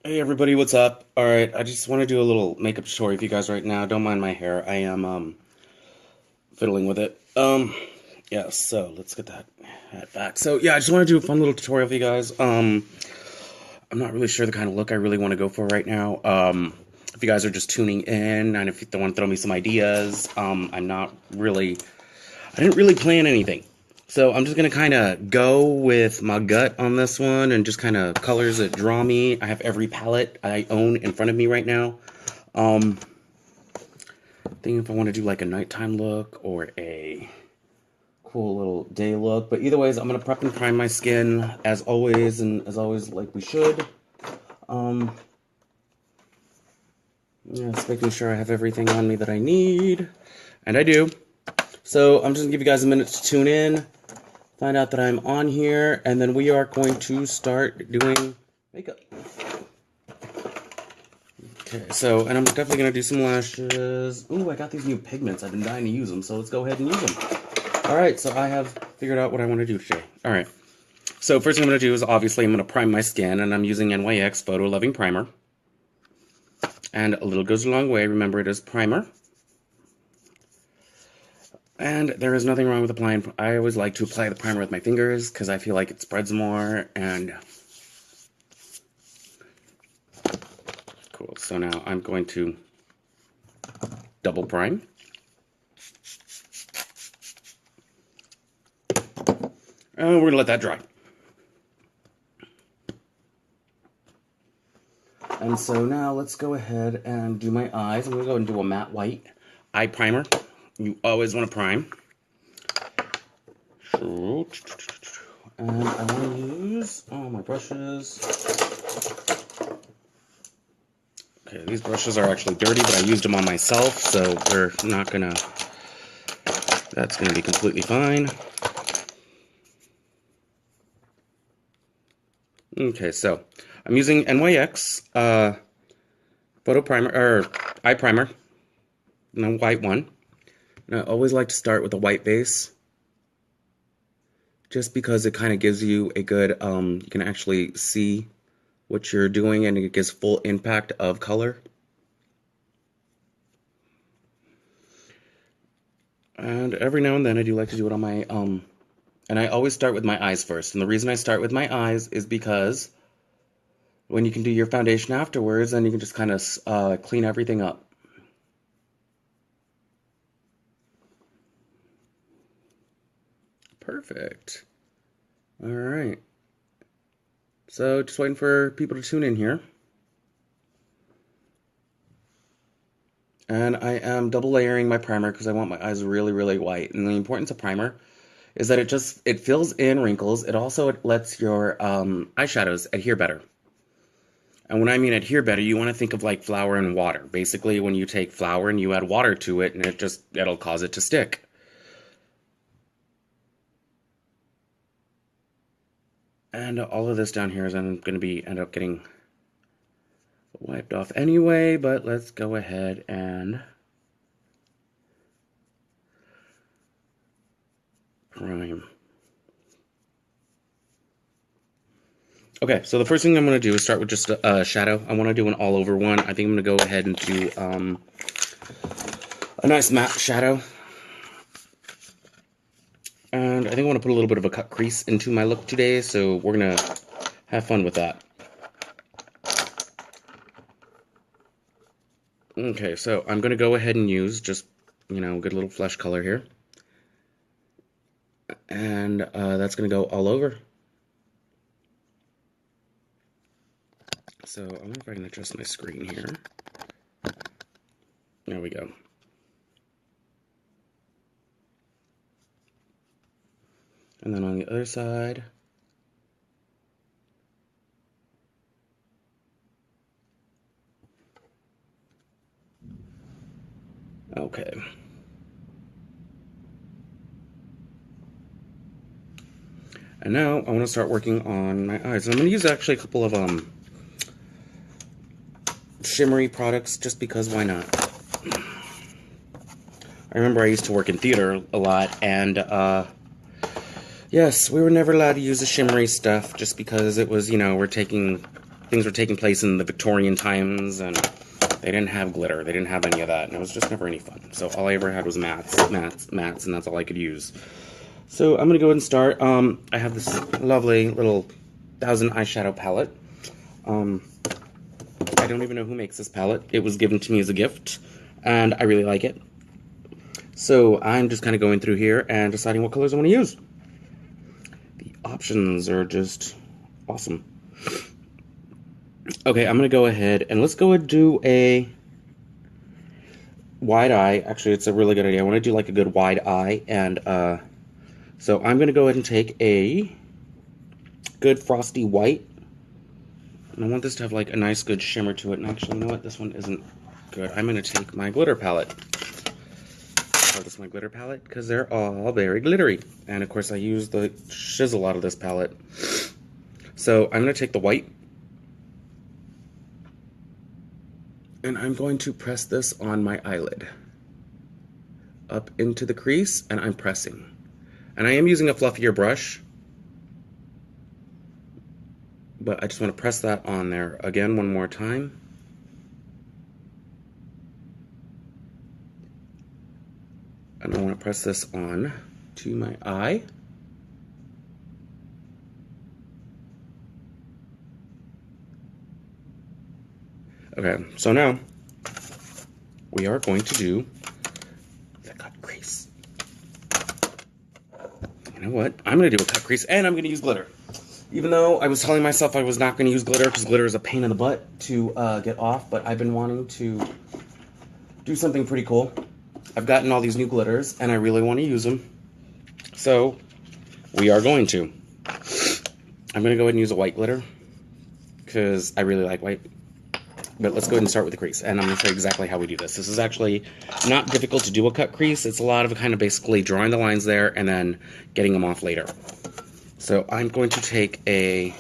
Hey everybody, what's up? Alright, I just want to do a little makeup tutorial with you guys right now. Don't mind my hair. I am fiddling with it. Yeah, so let's get that hat back. So yeah, I just want to do a fun little tutorial with you guys. I'm not really sure the kind of look I really want to go for right now. If you guys are just tuning in and if you want to throw me some ideas, I'm not really I didn't really plan anything. So I'm just going to kind of go with my gut on this one and just kind of colors that draw me. I have every palette I own in front of me right now. Um, Thinking if I want to do like a nighttime look or a cool little day look. But either ways, I'm going to prep and prime my skin as always and as always like we should. Um, yeah, just making sure I have everything on me that I need. And I do. So I'm just going to give you guys a minute to tune in. Find out that I'm on here, and then we are going to start doing makeup. Okay, so, and I'm definitely going to do some lashes. Ooh, I got these new pigments. I've been dying to use them, so let's go ahead and use them. Alright, so I have figured out what I want to do today. Alright, so first thing I'm going to do is obviously I'm going to prime my skin, and I'm using NYX Photo Loving Primer. And a little goes a long way. Remember, it is primer. And there is nothing wrong with applying. I always like to apply the primer with my fingers because I feel like it spreads more. And cool. So now I'm going to double prime. And we're going to let that dry. And so now let's go ahead and do my eyes. I'm going to go and do a matte white eye primer. You always want to prime. And I want to use all my brushes. Okay, these brushes are actually dirty, but I used them on myself, so we're not gonna, that's gonna be completely fine. Okay, so I'm using NYX photo primer, or eye primer, the white one. And I always like to start with a white base, just because it kind of gives you a good, you can actually see what you're doing and it gives full impact of color. And every now and then I do like to do it on my, and I always start with my eyes first. And the reason I start with my eyes is because when you can do your foundation afterwards, then you can just kind of clean everything up. Perfect. All right. So just waiting for people to tune in here. And I am double layering my primer because I want my eyes really, really white. And the importance of primer is that it fills in wrinkles. It also lets your eyeshadows adhere better. And when I mean adhere better, you want to think of like flour and water. Basically, when you take flour and you add water to it, and it'll cause it to stick. And all of this down here is I'm going to end up getting wiped off anyway, but let's go ahead and prime. Okay, so the first thing I'm going to do is start with just a shadow. I want to do an all-over one. I think I'm going to go ahead and do a nice matte shadow. And I think I want to put a little bit of a cut crease into my look today, so we're going to have fun with that. Okay, so I'm going to go ahead and use just, a good little flesh color here. And that's going to go all over. So I wonder if I can adjust my screen here. There we go. And then on the other side. Okay. And now I want to start working on my eyes. And I'm going to use actually a couple of shimmery products just because why not? I remember I used to work in theater a lot, and yes, we were never allowed to use the shimmery stuff just because it was, we're taking things were taking place in the Victorian times, and they didn't have glitter. They didn't have any of that, and it was just never any fun. So all I ever had was mats, and that's all I could use. So I'm going to go ahead and start. I have this lovely little 1000 eyeshadow palette. I don't even know who makes this palette. It was given to me as a gift, and I really like it. So I'm just kind of going through here and deciding what colors I want to use. The options are just awesome. Okay, I'm going to go ahead and let's go and do a wide eye. Actually, it's a really good idea. I want to do like a good wide eye, and so I'm going to go ahead and take a good frosty white. And I want this to have like a nice good shimmer to it. And actually, you know what? This one isn't good. I'm going to take my glitter palette. I call this my glitter palette because they're all very glittery. And of course, I use the shizzle out of this palette. So I'm going to take the white. And I'm going to press this on my eyelid. Up into the crease, and I'm pressing. And I am using a fluffier brush. But I just want to press that on there again one more time. And I want to press this on to my eye. Okay, so now we are going to do the cut crease. You know what? I'm going to do a cut crease, and I'm going to use glitter. Even though I was telling myself I was not going to use glitter because glitter is a pain in the butt to get off, but I've been wanting to do something pretty cool. I've gotten all these new glitters, and I really want to use them. So, we are going to. I'm going to go ahead and use a white glitter because I really like white. But let's go ahead and start with the crease, and I'm going to show you exactly how we do this. This is actually not difficult to do a cut crease. It's a lot of kind of basically drawing the lines there and then getting them off later. So I'm going to take a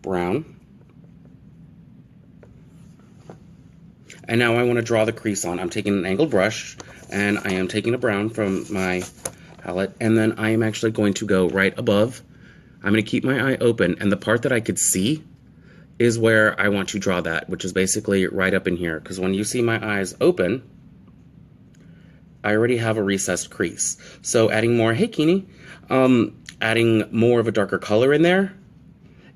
brown, and now I want to draw the crease on. I'm taking an angled brush, and I am taking a brown from my palette, and then I am actually going to go right above. I'm going to keep my eye open, and the part that I could see is where I want to draw that, which is basically right up in here, because when you see my eyes open, I already have a recessed crease. So adding more, hey Keeney, adding more of a darker color in there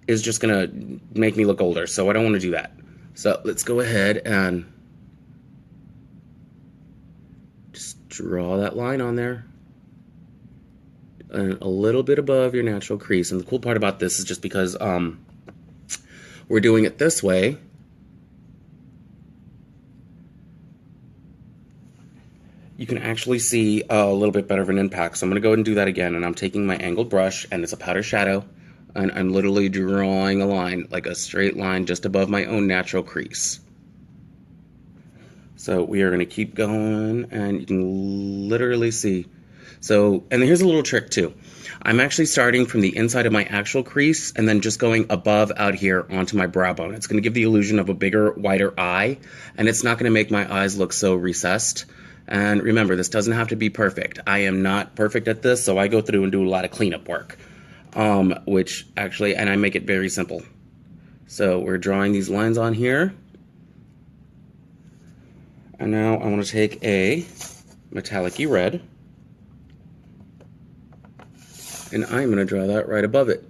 is just gonna make me look older, so I don't want to do that. So let's go ahead and just draw that line on there, and a little bit above your natural crease. And the cool part about this is just because we're doing it this way, you can actually see a little bit better of an impact. So I'm going to go ahead and do that again, and I'm taking my angled brush, and it's a powder shadow, and I'm literally drawing a line, like a straight line just above my own natural crease. So we are going to keep going, and you can literally see. So, and here's a little trick too. I'm actually starting from the inside of my actual crease and then just going above out here onto my brow bone. It's going to give the illusion of a bigger, wider eye, and it's not going to make my eyes look so recessed. And remember, this doesn't have to be perfect. I am not perfect at this, so I go through and do a lot of cleanup work, which actually, and I make it very simple. So we're drawing these lines on here. And now I want to take a metallic-y red, and I'm going to draw that right above it.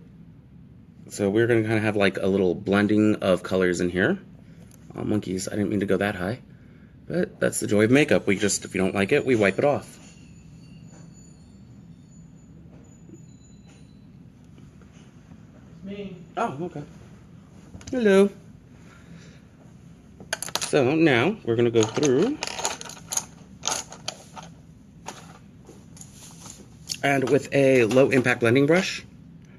So we're going to kind of have like a little blending of colors in here. Oh, monkeys, I didn't mean to go that high. But that's the joy of makeup. We just, if you don't like it, we wipe it off. Me. Oh, okay. Hello. So now we're going to go through. And with a low impact blending brush.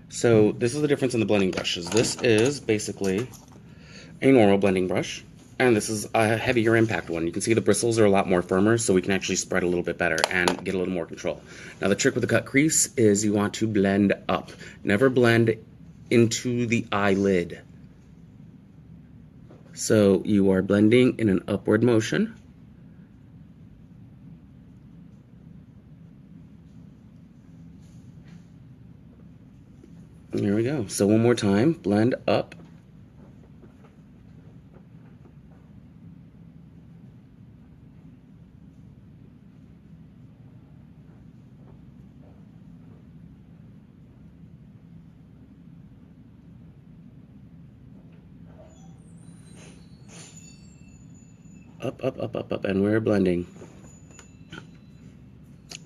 So this is the difference in the blending brushes. This is basically a normal blending brush, and this is a heavier impact one. You can see the bristles are a lot more firmer, so we can actually spread a little bit better and get a little more control. Now the trick with the cut crease is you want to blend up. Never blend into the eyelid. So you are blending in an upward motion. Here we go. So one more time, blend up. Up, up, up, up, up, and we're blending.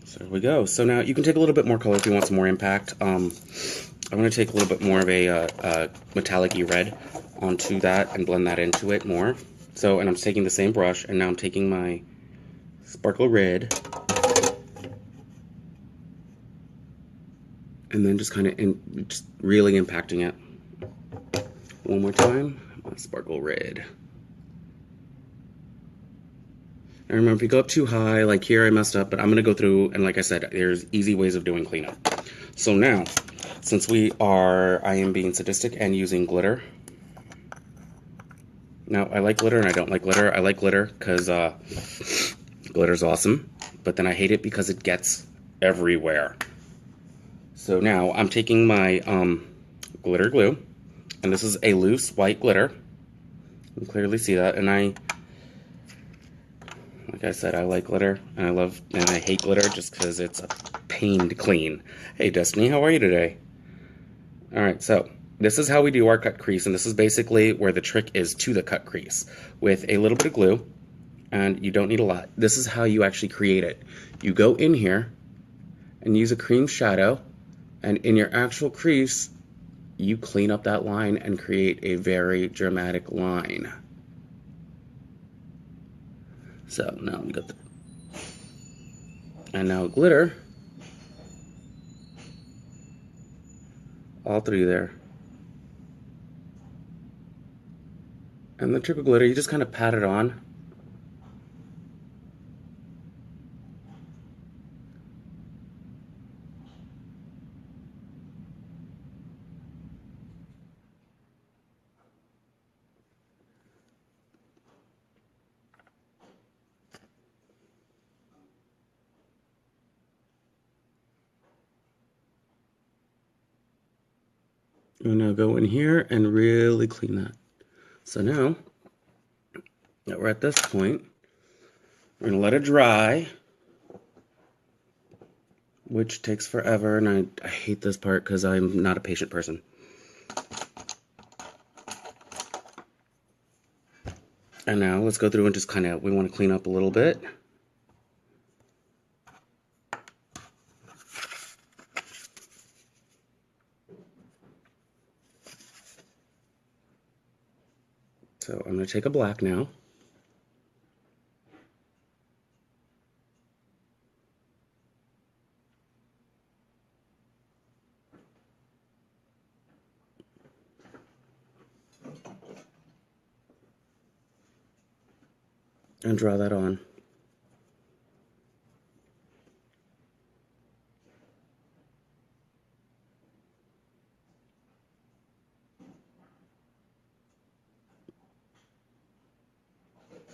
So there we go. So now you can take a little bit more color if you want some more impact. I'm going to take a little bit more of a metallic-y red onto that and blend that into it more. So, and I'm taking the same brush, and now I'm taking my sparkle red, and then just kind of just really impacting it. One more time, sparkle red. And remember, if you go up too high, like here I messed up, but I'm going to go through, and like I said, there's easy ways of doing cleanup. So now, since I am being sadistic and using glitter. Now, I like glitter and I don't like glitter. I like glitter because glitter's awesome, but then I hate it because it gets everywhere. So now I'm taking my glitter glue, and this is a loose white glitter. You can clearly see that, and like I said, I like glitter, and I hate glitter just because it's a pain to clean. Hey Destiny, how are you today? Alright, so this is how we do our cut crease, and this is basically where the trick is to the cut crease. With a little bit of glue, and you don't need a lot. This is how you actually create it. You go in here and use a cream shadow, and in your actual crease, you clean up that line and create a very dramatic line. So now we got and now glitter all through there. And the trick of glitter, you just kind of pat it on. And now go in here and really clean that. So now that we're at this point, we're going to let it dry, which takes forever, and I hate this part because I'm not a patient person. And now let's go through and just we want to clean up a little bit. So I'm going to take a black now. And draw that on.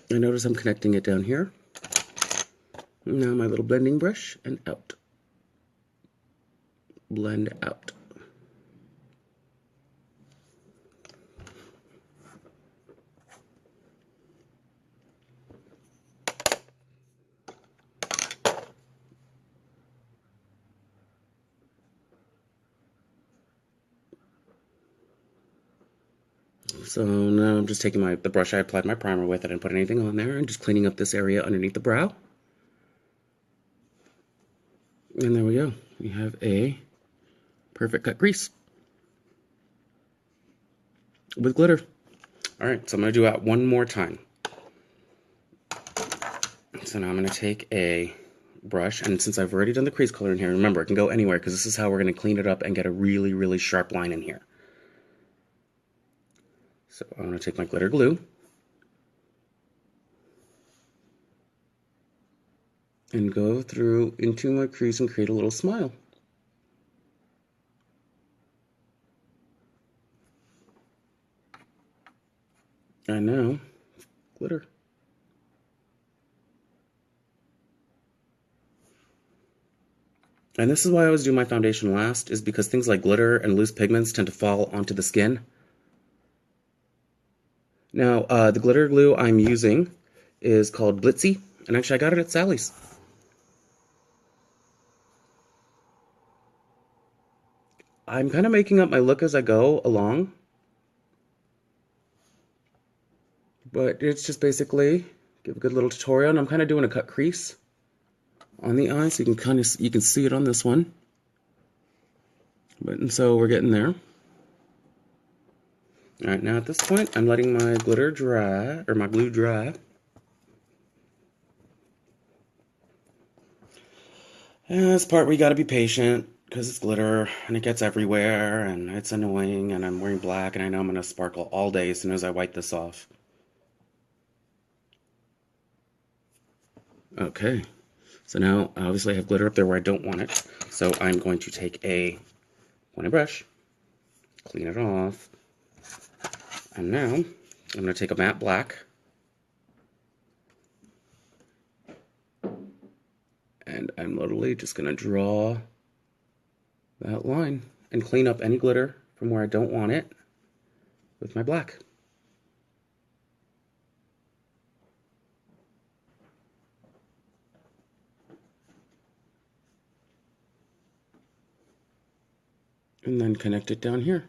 I notice I'm connecting it down here. Now my little blending brush and out. Blend out. So now I'm just taking the brush I applied my primer with. I didn't put anything on there, and just cleaning up this area underneath the brow. And there we go. We have a perfect cut crease with glitter. All right, so I'm going to do that one more time. So now I'm going to take a brush, and since I've already done the crease color in here, remember, it can go anywhere because this is how we're going to clean it up and get a really, really sharp line in here. So I'm going to take my glitter glue and go through into my crease and create a little smile. And now, glitter. And this is why I always do my foundation last, is because things like glitter and loose pigments tend to fall onto the skin. Now, the glitter glue I'm using is called Blitzy, and actually I got it at Sally's. I'm kind of making up my look as I go along, but it's just basically give a good little tutorial, and I'm kind of doing a cut crease on the eye, so you can see it on this one. But and so we're getting there. All right, now at this point, I'm letting my glitter dry, or my glue dry. And this part where you gotta be patient, because it's glitter, and it gets everywhere, and it's annoying, and I'm wearing black, and I know I'm gonna sparkle all day as soon as I wipe this off. Okay, so now, obviously I have glitter up there where I don't want it, so I'm going to take a pointed brush, clean it off, and now I'm gonna take a matte black, and I'm literally just gonna draw that line and clean up any glitter from where I don't want it with my black. And then connect it down here.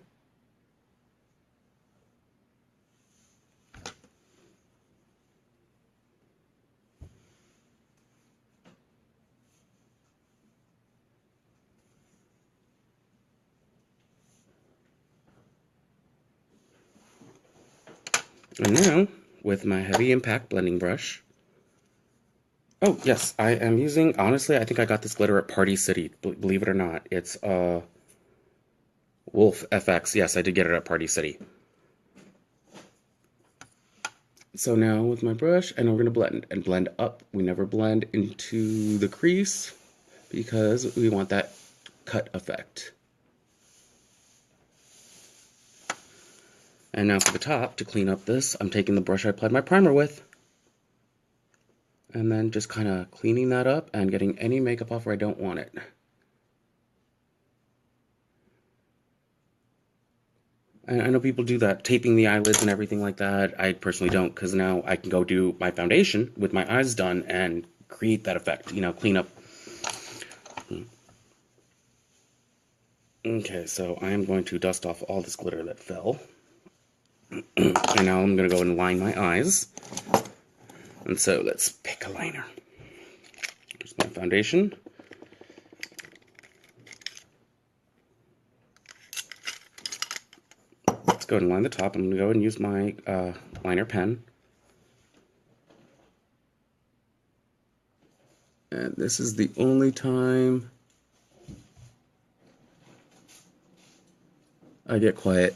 And now, with my heavy impact blending brush, oh yes, I am using, honestly, I think I got this glitter at Party City, believe it or not. It's Wolf FX, yes, I did get it at Party City. So now with my brush, and we're going to blend up. We never blend into the crease because we want that cut effect. And now for the top, to clean up this, I'm taking the brush I applied my primer with, and then just kind of cleaning that up and getting any makeup off where I don't want it. And I know people do that, taping the eyelids and everything like that. I personally don't, because now I can go do my foundation with my eyes done and create that effect, you know, clean up. Okay, so I am going to dust off all this glitter that fell. And now I'm going to go and line my eyes. And so let's pick a liner. Here's my foundation. Let's go and line the top. I'm going to go and use my liner pen. And this is the only time I get quiet.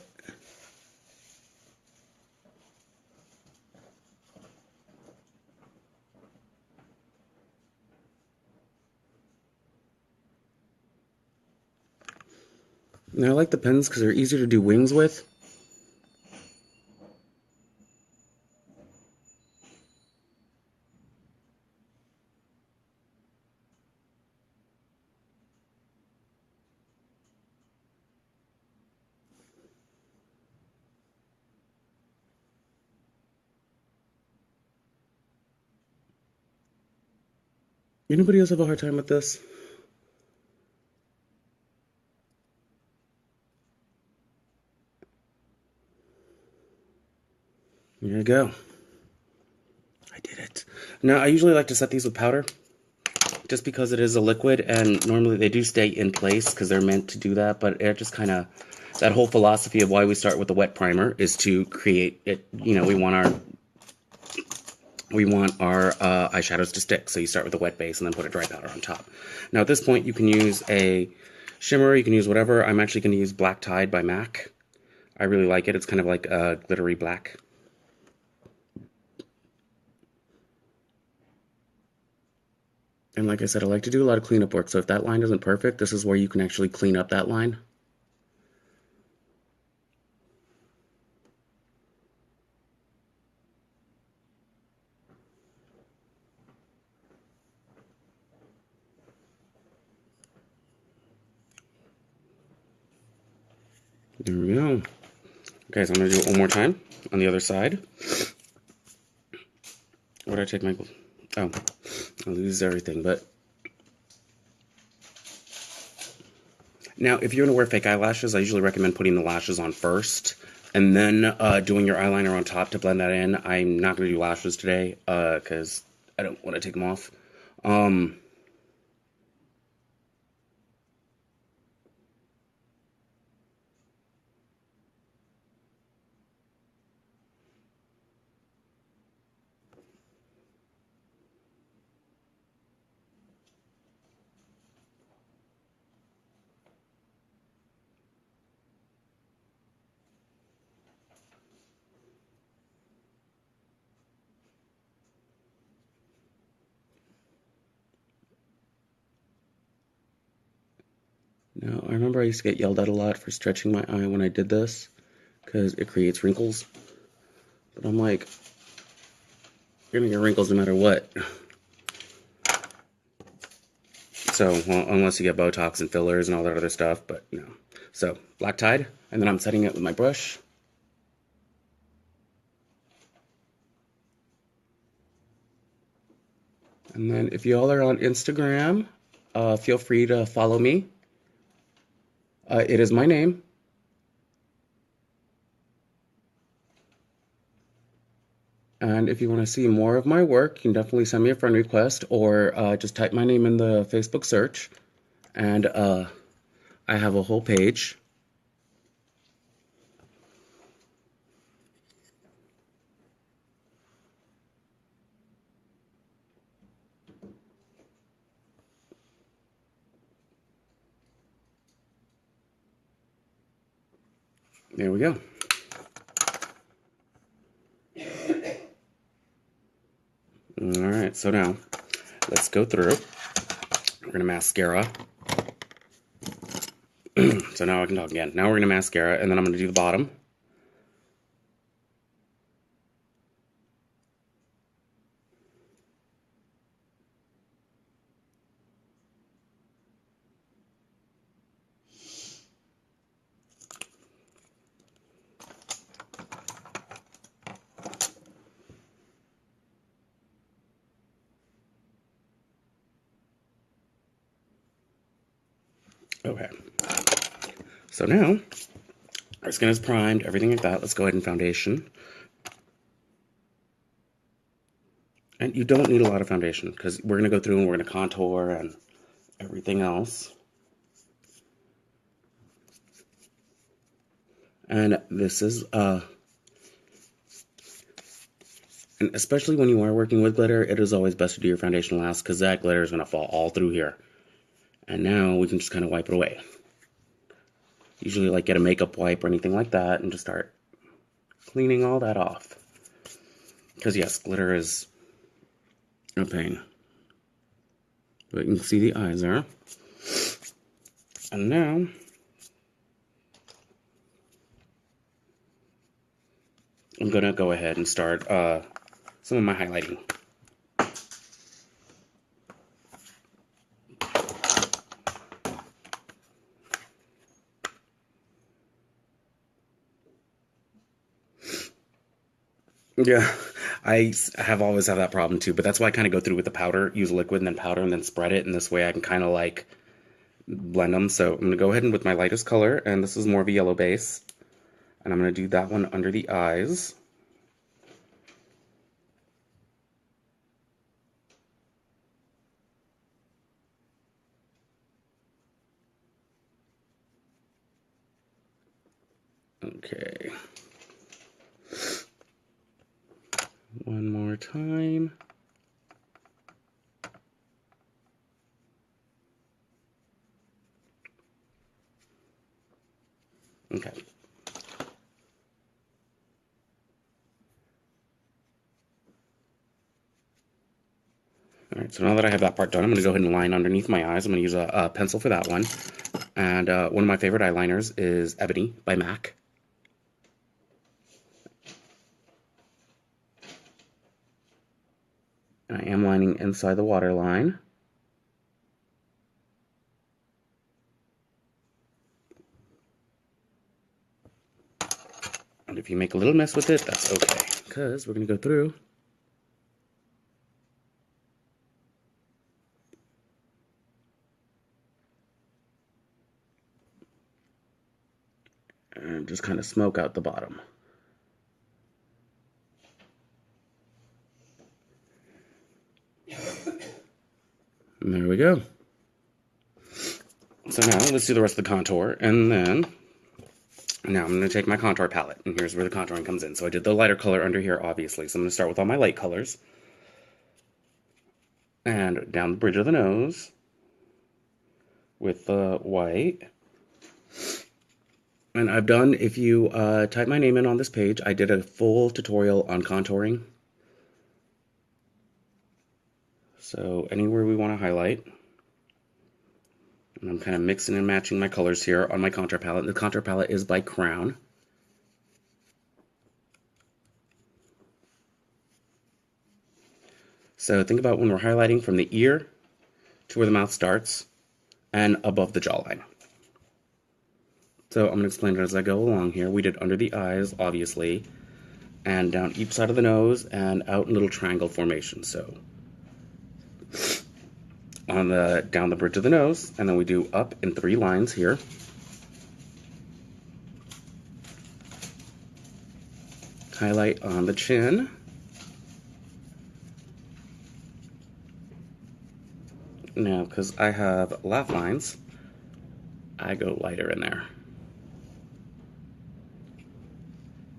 And I like the pens because they're easier to do wings with. Anybody else have a hard time with this? There you go. I did it. Now, I usually like to set these with powder, just because it is a liquid, and normally they do stay in place because they're meant to do that, but it just kind of, that whole philosophy of why we start with the wet primer is to create it, you know, we want our eyeshadows to stick, so you start with a wet base and then put a dry powder on top. Now at this point you can use a shimmer, you can use whatever. I'm actually going to use Black Tide by MAC. I really like it. It's kind of like a glittery black. And like I said, I like to do a lot of cleanup work, so if that line isn't perfect, this is where you can actually clean up that line. There we go. Okay, so I'm going to do it one more time on the other side. Where did I take my... Oh, I lose everything, but... Now, if you're going to wear fake eyelashes, I usually recommend putting the lashes on first, and then doing your eyeliner on top to blend that in. I'm not going to do lashes today, because I don't want to take them off. Now, I remember I used to get yelled at a lot for stretching my eye when I did this, because it creates wrinkles. But I'm like, you're going to get wrinkles no matter what. So, well, unless you get Botox and fillers and all that other stuff, but no. So, black tide, and then I'm setting it with my brush. And then if y'all are on Instagram, feel free to follow me. It is my name. And if you want to see more of my work, you can definitely send me a friend request or just type my name in the Facebook search. And I have a whole page. There we go. All right, so now let's go through. We're gonna mascara. So now I can talk again. Now we're gonna mascara, and then I'm gonna do the bottom. Okay. So now our skin is primed, everything like that. Let's go ahead and foundation. And you don't need a lot of foundation because we're going to go through and we're going to contour and everything else. And this is, and especially when you are working with glitter, it is always best to do your foundation last because that glitter is going to fall all through here. And now we can just kind of wipe it away. Usually like get a makeup wipe or anything like that and just start cleaning all that off. Because yes, glitter is a pain. But you can see the eyes there. And now I'm going to go ahead and start some of my highlighting. Yeah, I have always had that problem too, but that's why I kind of go through with the powder, use liquid and then powder and then spread it, and this way I can kind of like blend them. So I'm going to go ahead and with my lightest color, and this is more of a yellow base, and I'm going to do that one under the eyes. Okay. One more time. Okay. All right, so now that I have that part done, I'm going to go ahead and line underneath my eyes. I'm going to use a pencil for that one. And one of my favorite eyeliners is Ebony by MAC. And I am lining inside the waterline. you make a little mess with it, that's okay, because we're going to go through and just kind of smoke out the bottom. And there we go. So now let's do the rest of the contour, and then now I'm going to take my contour palette, and here's where the contouring comes in. So I did the lighter color under here, obviously, so I'm going to start with all my light colors. And down the bridge of the nose with the white. And I've done, if you type my name in on this page, I did a full tutorial on contouring. So anywhere we want to highlight. And I'm kind of mixing and matching my colors here on my contour palette. The contour palette is by Crown. So think about when we're highlighting from the ear to where the mouth starts and above the jawline. So I'm going to explain it as I go along here. We did under the eyes, obviously, and down each side of the nose and out in little triangle formation. So on the down the bridge of the nose, and then we do up in 3 lines here. Highlight on the chin. Now, because I have laugh lines, I go lighter in there.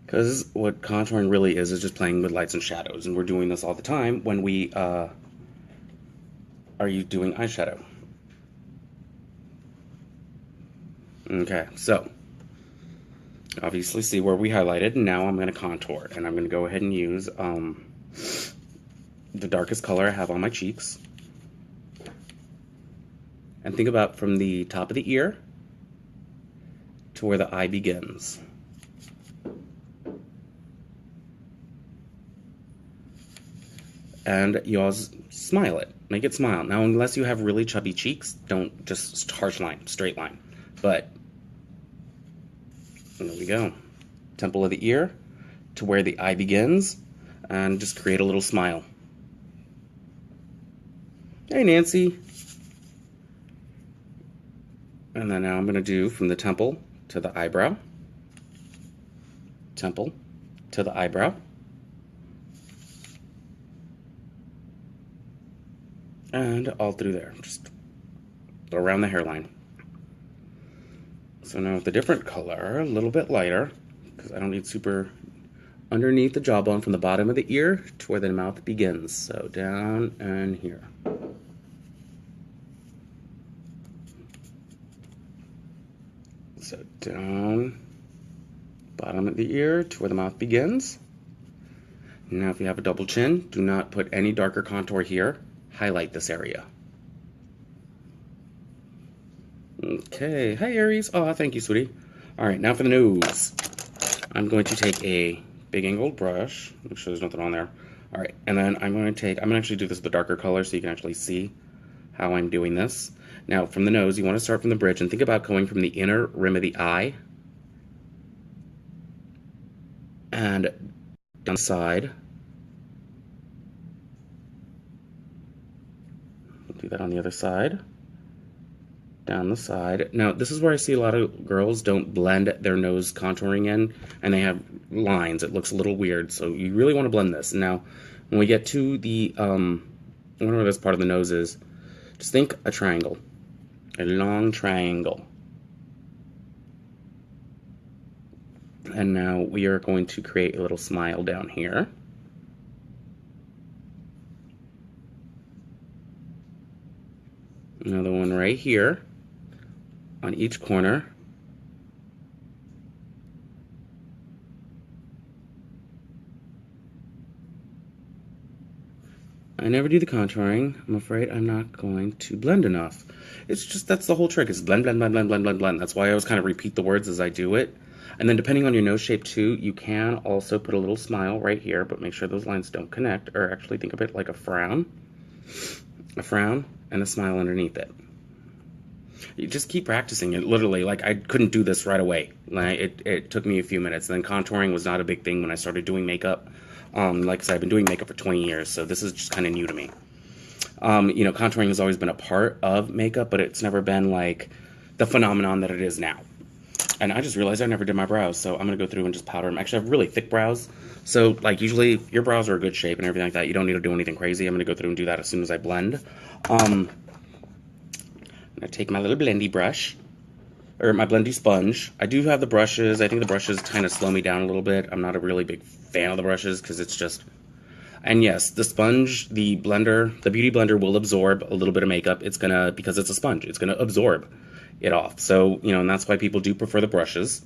Because what contouring really is just playing with lights and shadows, and we're doing this all the time when we are you doing eyeshadow. Okay, so obviously see where we highlighted, and now I'm going to contour, and I'm going to go ahead and use the darkest color I have on my cheeks. And think about from the top of the ear to where the eye begins. And you always smile it. Make it smile. Now, unless you have really chubby cheeks, don't just harsh line, straight line. But there we go. Temple of the ear to where the eye begins, and just create a little smile. Hey, Nancy. And then now I'm going to do from the temple to the eyebrow, temple to the eyebrow, and all through there, just around the hairline. So now with a different color, a little bit lighter, because I don't need super underneath the jawbone from the bottom of the ear to where the mouth begins. So down and here. So down, bottom of the ear to where the mouth begins. Now if you have a double chin, do not put any darker contour here. Highlight this area. Okay, hi Aries. Oh, thank you, sweetie. All right, now for the nose. I'm going to take a big angled brush. Make sure there's nothing on there. All right, and then I'm going to actually do this with a darker color so you can actually see how I'm doing this. Now, from the nose, you want to start from the bridge and think about going from the inner rim of the eye and down the side. We'll do that on the other side. Down the side. Now, this is where I see a lot of girls don't blend their nose contouring in, and they have lines. It looks a little weird, so you really want to blend this. Now, when we get to the, I wonder where this part of the nose is, just think a triangle. A long triangle. And now we are going to create a little smile down here. Another one right here on each corner. I never do the contouring. I'm afraid I'm not going to blend enough. It's just, that's the whole trick, is blend, blend, blend, blend, blend, blend, blend. That's why I always kind of repeat the words as I do it. And then depending on your nose shape too, you can also put a little smile right here, but make sure those lines don't connect, or actually think of it like a frown and a smile underneath it. You just keep practicing it. Literally, like I couldn't do this right away. Like it took me a few minutes. And then contouring was not a big thing when I started doing makeup. Like I said, I've been doing makeup for 20 years, so this is just kind of new to me. You know, contouring has always been a part of makeup, but it's never been like the phenomenon that it is now. And I just realized I never did my brows, so I'm gonna go through and just powder them. Actually, I have really thick brows, so like usually your brows are a good shape and everything like that. You don't need to do anything crazy. I'm gonna go through and do that as soon as I blend. I'm gonna take my little blendy brush, or my blendy sponge. I do have the brushes. I think the brushes kind of slow me down a little bit. I'm not a really big fan of the brushes because it's just... And yes, the sponge, the blender, the beauty blender will absorb a little bit of makeup. It's gonna, because it's a sponge, it's gonna absorb it off. So, you know, and that's why people do prefer the brushes.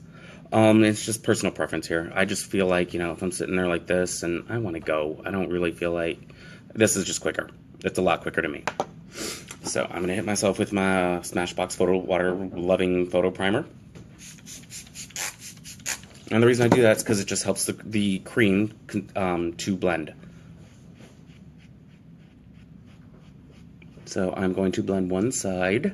It's just personal preference here. I just feel like, you know, if I'm sitting there like this and I want to go, I don't really feel like... This is just quicker. It's a lot quicker to me. So I'm going to hit myself with my Smashbox Photo Water Loving Photo Primer. And the reason I do that is because it just helps the cream to blend. So I'm going to blend one side.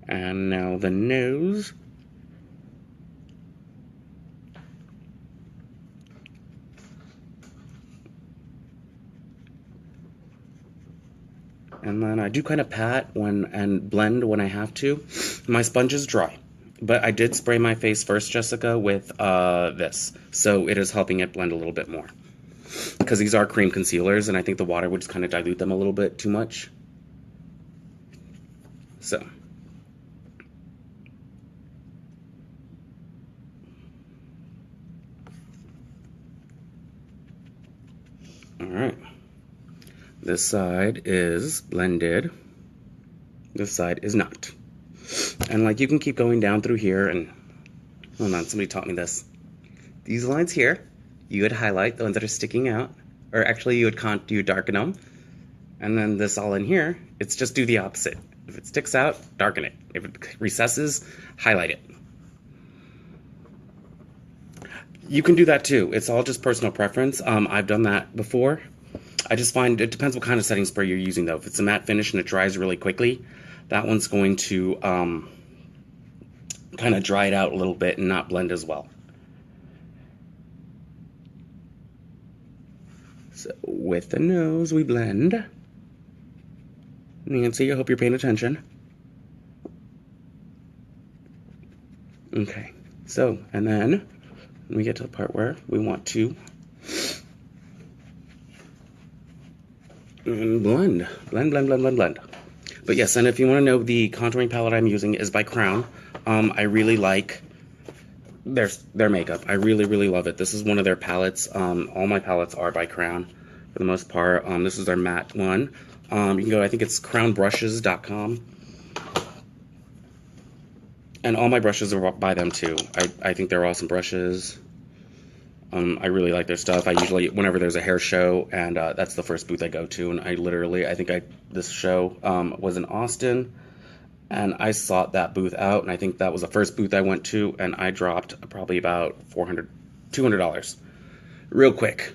And now the nose. And then I do kind of pat and blend when I have to. My sponge is dry, but I did spray my face first, Jessica, with this. So it is helping it blend a little bit more. Because these are cream concealers, and I think the water would just kind of dilute them a little bit too much. So. Alright. This side is blended. This side is not. And like you can keep going down through here and... Hold on, somebody taught me this. These lines here, you would highlight the ones that are sticking out. Or actually you would darken them. And then this all in here, it's just do the opposite. If it sticks out, darken it. If it recesses, highlight it. You can do that too. It's all just personal preference. I've done that before. I just find it depends what kind of setting spray you're using though. If it's a matte finish and it dries really quickly, that one's going to kind of dry it out a little bit and not blend as well. So with the nose, we blend. Nancy, I hope you're paying attention. Okay, so, and then we get to the part where we want to blend. Blend. But yes, and if you want to know, the contouring palette I'm using is by Crown. I really like their makeup. I really love it. This is one of their palettes. All my palettes are by Crown for the most part. This is their matte one. You can go, I think it's crownbrushes.com. And all my brushes are by them too. I think they're awesome brushes. I really like their stuff. I usually, whenever there's a hair show, and that's the first booth I go to, and this show was in Austin, and I sought that booth out, and I think that was the first booth I went to, and I dropped probably about $200 real quick.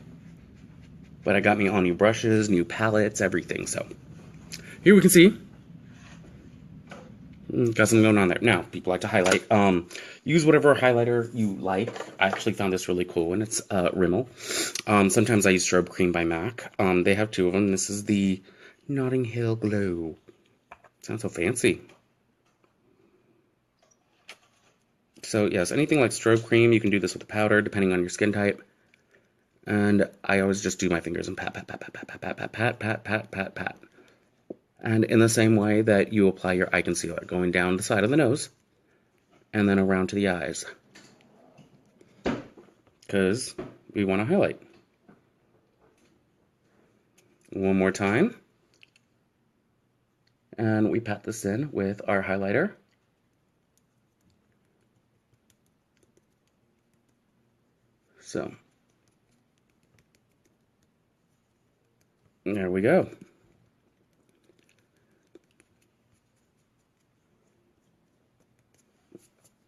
But I got me all new brushes, new palettes, everything. So here we can see. Got something going on there. Now, people like to highlight. Use whatever highlighter you like. I actually found this really cool, and it's Rimmel. Sometimes I use Strobe Cream by MAC. They have two of them. This is the Notting Hill Glow. Sounds so fancy. So, yes, anything like Strobe Cream, you can do this with a powder, depending on your skin type. And I always just do my fingers and pat. And in the same way that you apply your eye concealer, going down the side of the nose, and then around to the eyes. Because we want to highlight. One more time. And we pat this in with our highlighter. So, there we go.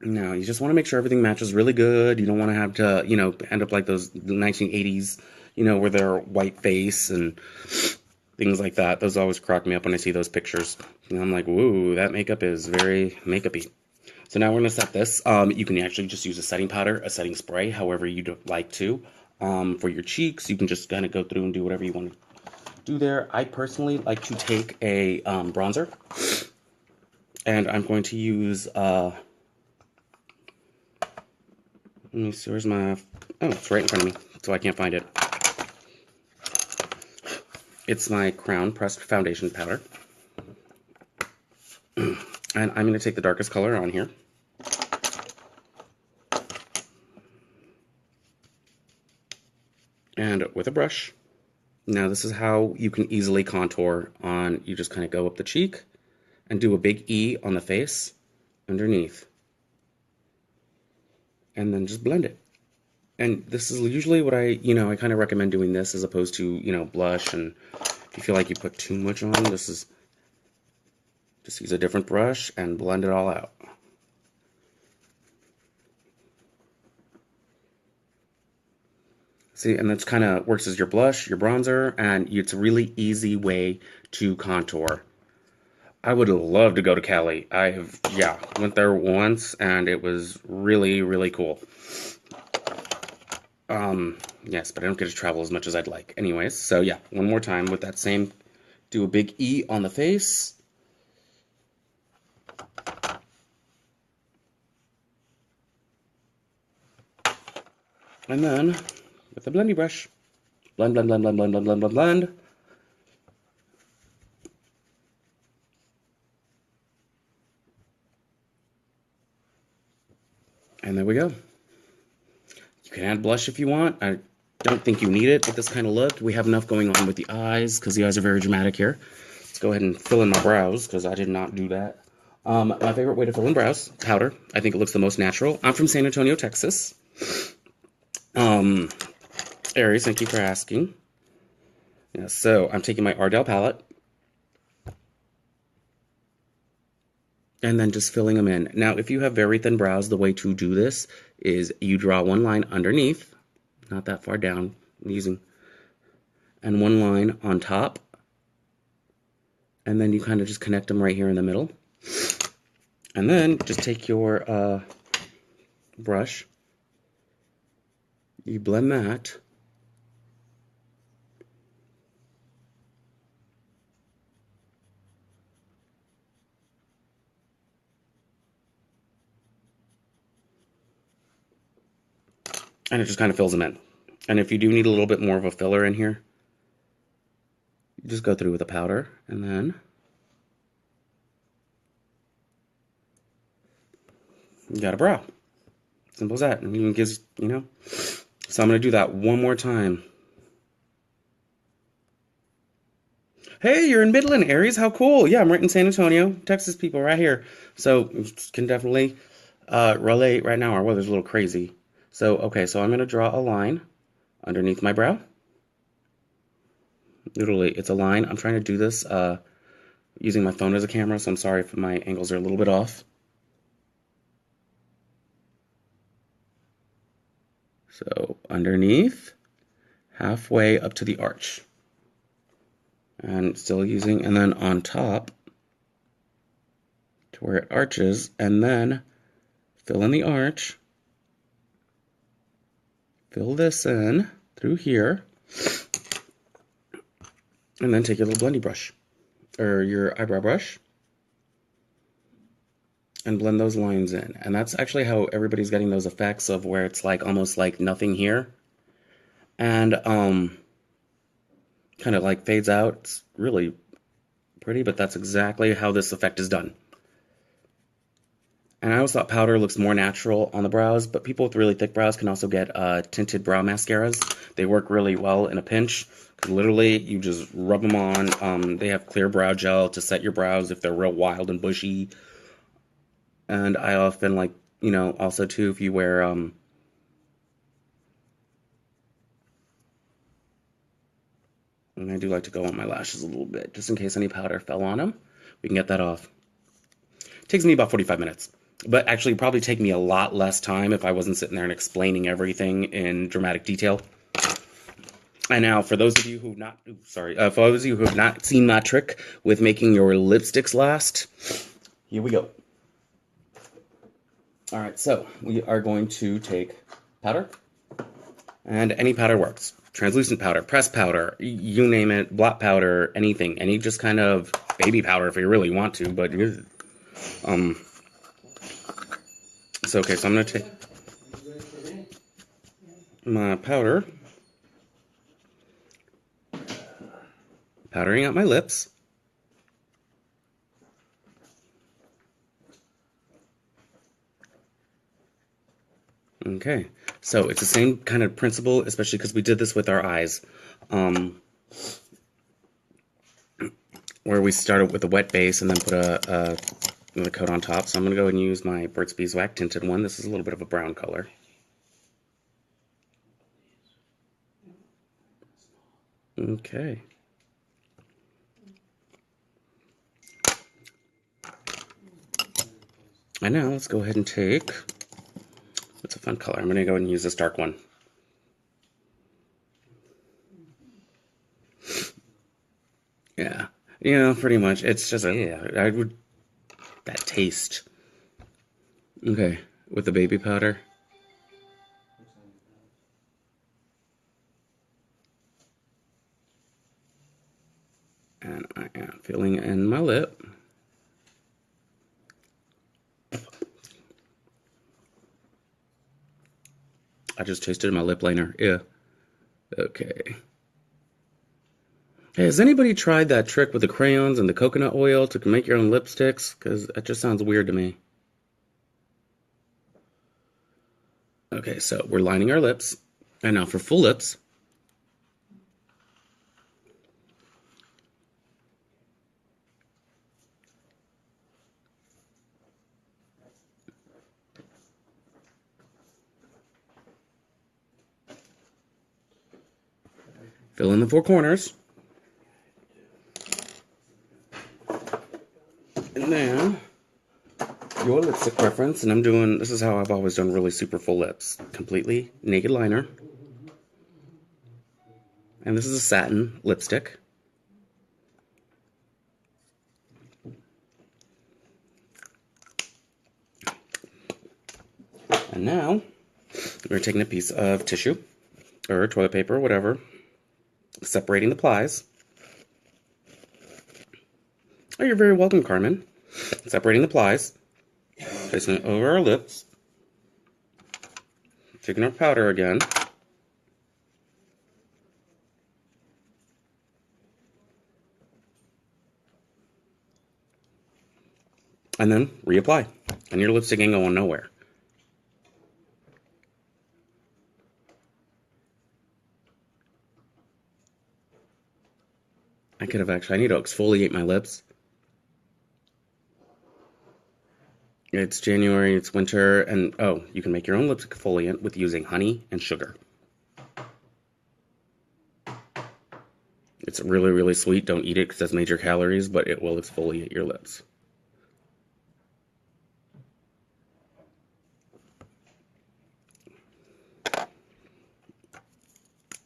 Now, you just want to make sure everything matches really good. You don't want to have to, end up like those 1980s, where they're white face and things like that. Those always crack me up when I see those pictures. And I'm like, woo, that makeup is very makeup-y. So now we're going to set this. You can actually just use a setting powder, a setting spray, however you'd like to. For your cheeks, you can just kind of go through and do whatever you want to do there. I personally like to take a bronzer. And I'm going to use... let me see, where's my... Oh, it's right in front of me, so I can't find it. It's my Crown Pressed Foundation Powder. And I'm going to take the darkest color on here. And with a brush. Now this is how you can easily contour on... You just kind of go up the cheek and do a big E on the face underneath. And then just blend it. And this is usually what I kind of recommend doing this as opposed to, blush. And if you feel like you put too much on, this is just use a different brush and blend it all out. See, and that's kind of works as your blush, your bronzer, and it's a really easy way to contour. I would love to go to Cali. Went there once, and it was really, really cool. Yes, but I don't get to travel as much as I'd like. Anyways, so yeah, one more time with that same, do a big E on the face. And then, with the blendy brush, blend, blend, blend, blend, blend, blend, blend, blend, blend. And there we go. You can add blush if you want. I don't think you need it with this kind of look. We have enough going on with the eyes, because the eyes are very dramatic here. Let's go ahead and fill in my brows, because I did not do that. My favorite way to fill in brows, powder. I think it looks the most natural. I'm from San Antonio, Texas. Aries, thank you for asking. Yeah, so I'm taking my Ardell palette. And then just filling them in. Now, if you have very thin brows, the way to do this is you draw one line underneath, not that far down, and one line on top. And then you kind of just connect them right here in the middle. And then just take your brush, you blend that. And it just kind of fills them in. And if you do need a little bit more of a filler in here, you just go through with a powder, and then you got a brow. Simple as that. And even gives, So I'm going to do that one more time. Hey, you're in Midland, Aries. How cool. Yeah, I'm right in San Antonio, Texas people right here. So can definitely relate right now. Our weather's a little crazy. So, okay, so I'm going to draw a line underneath my brow. Literally, it's a line. I'm trying to do this using my phone as a camera, so I'm sorry if my angles are a little bit off. So, underneath, halfway up to the arch. And still using, and then on top to where it arches, and then fill in the arch. Fill this in through here, and then take your little blendy brush, or your eyebrow brush, and blend those lines in. And that's actually how everybody's getting those effects of where it's like almost like nothing here, and kind of like fades out. It's really pretty, but that's exactly how this effect is done. And I always thought powder looks more natural on the brows, but people with really thick brows can also get tinted brow mascaras. They work really well in a pinch. Literally, you just rub them on. They have clear brow gel to set your brows if they're real wild and bushy. And I often like, also too, if you wear, and I do like to go on my lashes a little bit, just in case any powder fell on them. We can get that off. It takes me about 45 minutes. But actually, probably take me a lot less time if I wasn't sitting there and explaining everything in dramatic detail. And now, for those of you who not, sorry, for those of you who have not seen that trick with making your lipsticks last, here we go. All right, so we are going to take powder, and any powder works. Translucent powder, pressed powder, you name it, blot powder, anything, any just kind of baby powder if you really want to. But so okay, so I'm gonna take my powder, powdering out my lips. Okay, so it's the same kind of principle, especially because we did this with our eyes, where we started with a wet base and then put a coat on top. So I'm going to go and use my Burt's Beeswax tinted one. This is a little bit of a brown color. Okay. And now let's go ahead and take, it's a fun color. I'm going to go ahead and use this dark one. Yeah, pretty much. It's just I would, that taste. Okay, with the baby powder. And I am filling in my lip. I just tasted my lip liner. Yeah. Okay. Hey, has anybody tried that trick with the crayons and the coconut oil to make your own lipsticks? Because that just sounds weird to me. Okay, so we're lining our lips. And now for full lips. Fill in the four corners. And now, your lipstick preference, and I'm doing, this is how I've always done really super full lips. Completely naked liner. And this is a satin lipstick. And now, we're taking a piece of tissue, or toilet paper, or whatever, separating the plies. Oh, you're very welcome, Carmen. Separating the plies, placing it over our lips, taking our powder again, and then reapply. And your lipstick ain't going nowhere. I could have actually, I need to exfoliate my lips. It's January, it's winter, and oh, you can make your own lipstick exfoliant with using honey and sugar. It's really, really sweet. Don't eat it because it has major calories, but it will exfoliate your lips.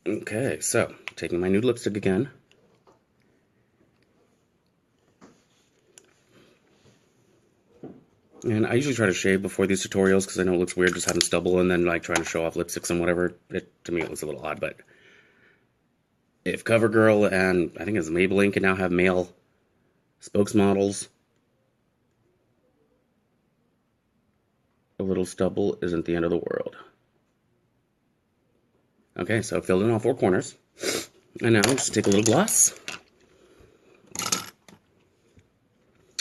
Okay, so taking my nude lipstick again. And I usually try to shave before these tutorials because I know it looks weird just having stubble and then like trying to show off lipsticks and whatever. To me, it looks a little odd, but if CoverGirl and I think it's Maybelline can now have male spokesmodels, a little stubble isn't the end of the world. Okay, so I filled in all four corners. And now just take a little gloss.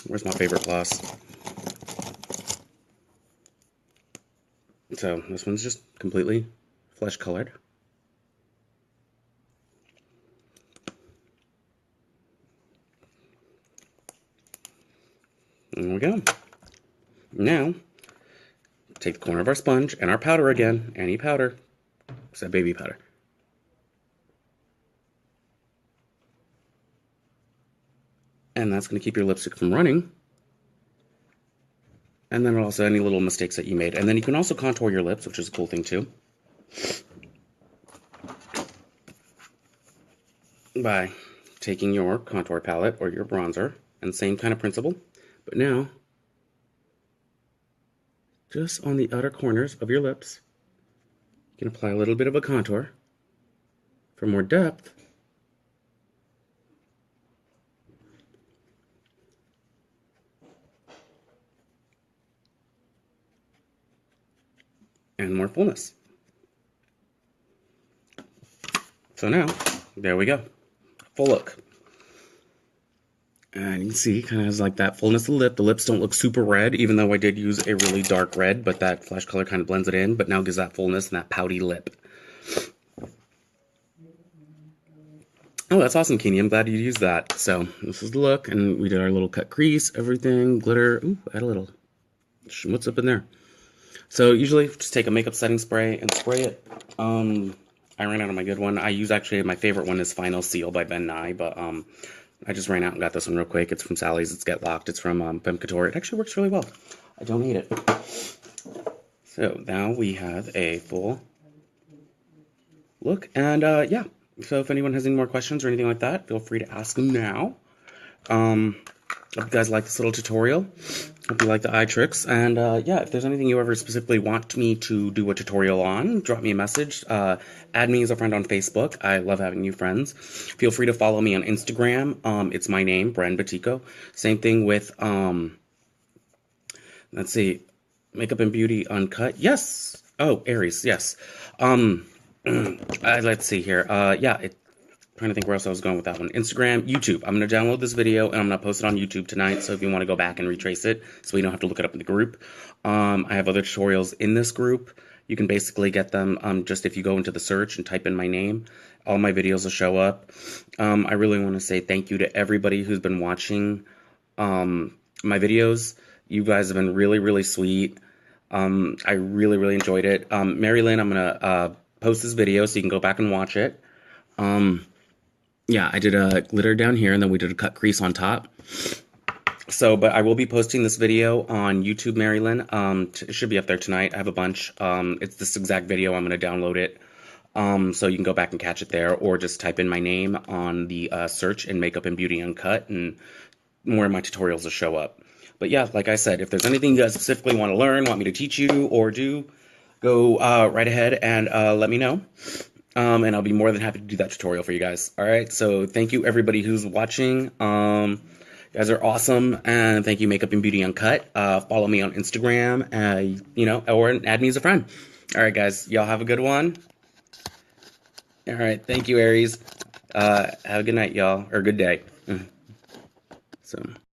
Where's my favorite gloss? So this one's just completely flesh colored. There we go. Now, take the corner of our sponge and our powder again, any powder, except baby powder. And that's going to keep your lipstick from running. And then also any little mistakes that you made. And then you can also contour your lips, which is a cool thing too, by taking your contour palette or your bronzer, and same kind of principle, but now just on the outer corners of your lips, you can apply a little bit of a contour for more depth. And more fullness. So now, there we go. Full look. And you can see, kind of has like that fullness of the lip. The lips don't look super red, even though I did use a really dark red, but that flesh color kind of blends it in, but now gives that fullness and that pouty lip. Oh, that's awesome, Keeney. I'm glad you used that. So this is the look, and we did our little cut crease, everything, glitter. Ooh, add a little. What's up in there? So usually just take a makeup setting spray and spray it. I ran out of my good one. I use actually my favorite one is Final Seal by Ben Nye, but I just ran out and got this one real quick. It's from Sally's. It's Get Locked. It's from Femme Couture. It actually works really well. I don't hate it. So now we have a full look, and yeah. So if anyone has any more questions or anything like that, feel free to ask them now. Hope you guys like this little tutorial. Hope you like the eye tricks. And yeah, if there's anything you ever specifically want me to do a tutorial on, drop me a message. Add me as a friend on Facebook. I love having new friends. Feel free to follow me on Instagram. It's my name, Bren Batico. Same thing with, let's see, Makeup and Beauty Uncut. Yes. Oh, Aries. Yes. Let's see here. Yeah, trying to think where else I was going with that one. Instagram, YouTube. I'm going to download this video, and I'm going to post it on YouTube tonight, so if you want to go back and retrace it, so you don't have to look it up in the group. I have other tutorials in this group. You can basically get them just if you go into the search and type in my name. All my videos will show up. I really want to say thank you to everybody who's been watching my videos. You guys have been really, really sweet. I really, really enjoyed it. Mary Lynn, I'm going to post this video so you can go back and watch it. Yeah, I did a glitter down here, and then we did a cut crease on top. So, but I will be posting this video on YouTube, Marilyn. It should be up there tonight. I have a bunch. It's this exact video. I'm going to download it. So you can go back and catch it there, or just type in my name on the search in Makeup and Beauty Uncut, and more of my tutorials will show up. But yeah, like I said, if there's anything you guys specifically want to learn, want me to teach you or do, go right ahead and let me know. And I'll be more than happy to do that tutorial for you guys. All right, so thank you everybody who's watching. You guys are awesome, and thank you Makeup and Beauty Uncut. Follow me on Instagram, you know, or add me as a friend. All right, guys, y'all have a good one. All right, thank you, Aries. Have a good night, y'all, or good day. So.